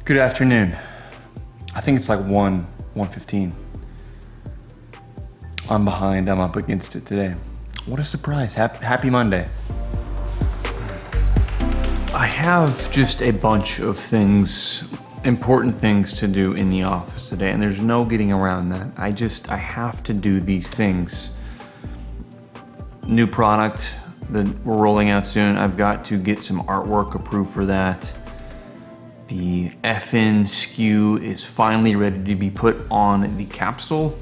Good afternoon. I think it's like 1:15. I'm behind, I'm up against it today. What a surprise, happy Monday. I have just a bunch of things, important things to do in the office today, and there's no getting around that. I have to do these things. New product that we're rolling out soon. I've got to get some artwork approved for that. The FN SKU is finally ready to be put on the capsule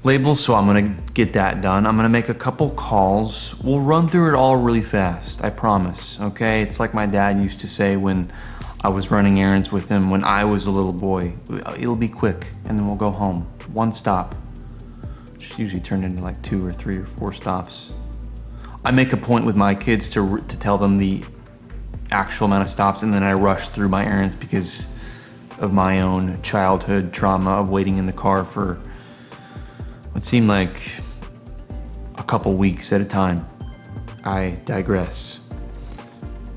label, so I'm gonna get that done. I'm gonna make a couple calls. We'll run through it all really fast, I promise, okay? It's like my dad used to say when I was running errands with him when I was a little boy. It'll be quick, and then we'll go home. One stop. Which usually turned into like 2 or 3 or 4 stops. I make a point with my kids to tell them the actual amount of stops, and then I rush through my errands because of my own childhood trauma of waiting in the car for what seemed like a couple weeks at a time. I digress.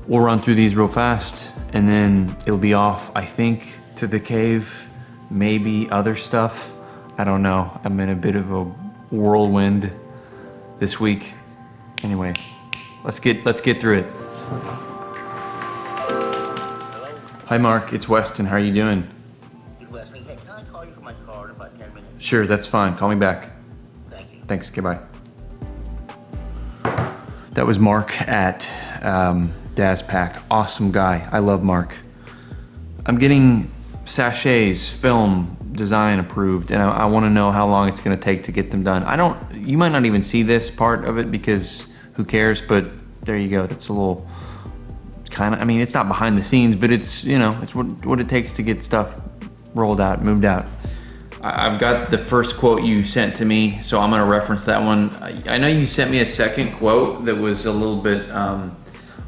We'll run through these real fast, and then it'll be off, I think, to the cave, maybe other stuff. I don't know. I'm in a bit of a whirlwind this week. Anyway, let's get through it. Hi Mark, it's Weston. How are you doing? Good, Wesley. Hey, can I call you from my car in about 10 minutes? Sure, that's fine. Call me back. Thank you. Thanks, goodbye. That was Mark at DazPack. Awesome guy. I love Mark. I'm getting sachets, film, design approved, and I want to know how long it's going to take to get them done. You might not even see this part of it because who cares, but there you go. That's a little kind of, I mean, it's not behind the scenes, but it's, you know, it's what it takes to get stuff rolled out, moved out. I've got the first quote you sent to me, so I'm going to reference that one. I know you sent me a second quote that was a little bit, I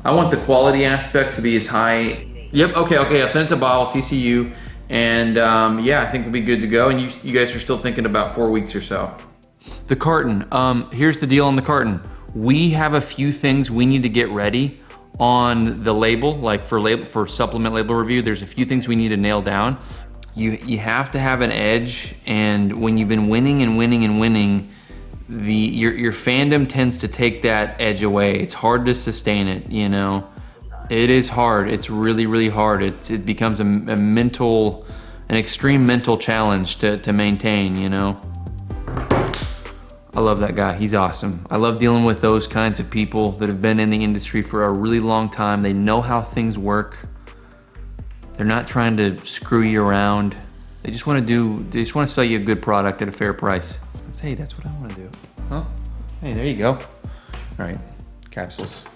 want the quality aspect to be as high. Yep, okay, I'll send it to Bob, I'll CC you, and yeah, I think we'll be good to go, and you guys are still thinking about 4 weeks or so. The carton, here's the deal on the carton. We have a few things we need to get ready on the label, like for supplement label review. There's a few things we need to nail down. You have to have an edge, and when you've been winning and winning and winning, your fandom tends to take that edge away. It's hard to sustain it, you know. It is hard. It's really, really hard. It becomes an extreme mental challenge to maintain, you know. I love that guy. He's awesome. I love dealing with those kinds of people that have been in the industry for a really long time. They know how things work. They're not trying to screw you around. They just want to sell you a good product at a fair price. Hey, that's what I want to do. Huh? Hey, there you go. All right, capsules.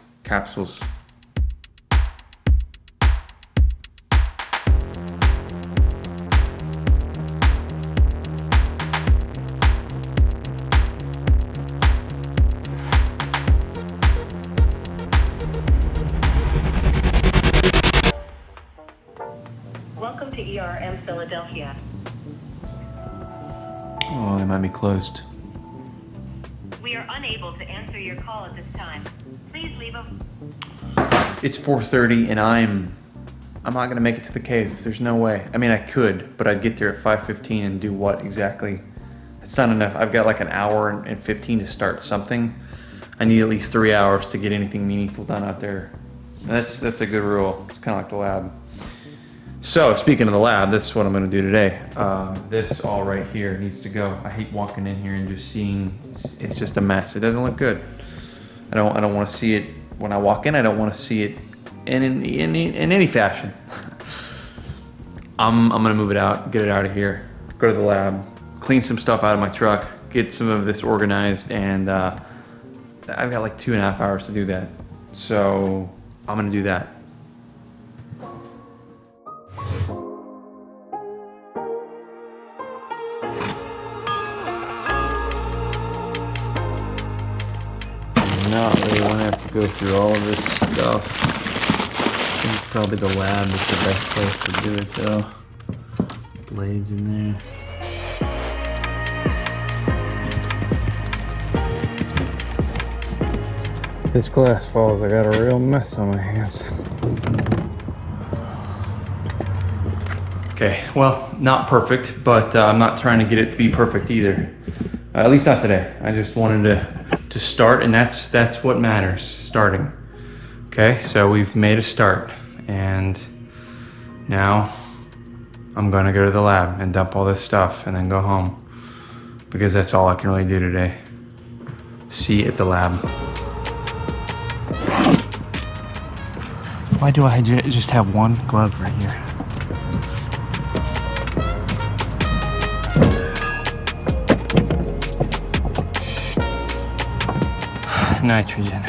Welcome to ERM Philadelphia. Oh, they might be closed. We are unable to answer your call at this time. Please leave a... It's 4:30 and I'm not gonna make it to the cave. There's no way. I mean, I could, but I'd get there at 5:15 and do what exactly? It's not enough. I've got like an hour and 15 to start something. I need at least 3 hours to get anything meaningful done out there. And that's a good rule. It's kind of like the lab. So, speaking of the lab, this is what I'm going to do today. This all right here needs to go. I hate walking in here and just seeing, it's just a mess. It doesn't look good. I don't want to see it when I walk in. I don't want to see it in any fashion. I'm going to move it out, get it out of here, go to the lab, clean some stuff out of my truck, get some of this organized, and I've got like 2.5 hours to do that. So, I'm going to do that. Not really want to have to go through all of this stuff. I think probably the lab is the best place to do it though. Blades in there. This glass falls, I got a real mess on my hands. Okay, well, not perfect, but I'm not trying to get it to be perfect either. At least not today. I just wanted to start, and that's what matters, starting. Okay, so we've made a start, and now I'm gonna go to the lab and dump all this stuff and then go home, because that's all I can really do today. See you at the lab. Why do I just have one glove right here? Nitrogen.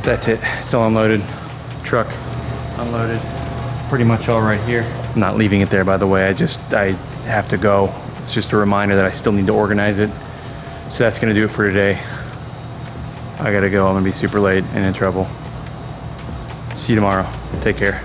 That's it. It's all unloaded. Truck unloaded. Pretty much all right here. I'm not leaving it there, by the way. I have to go. It's just a reminder that I still need to organize it. So that's gonna do it for today. I gotta go. I'm gonna be super late and in trouble. See you tomorrow. Take care.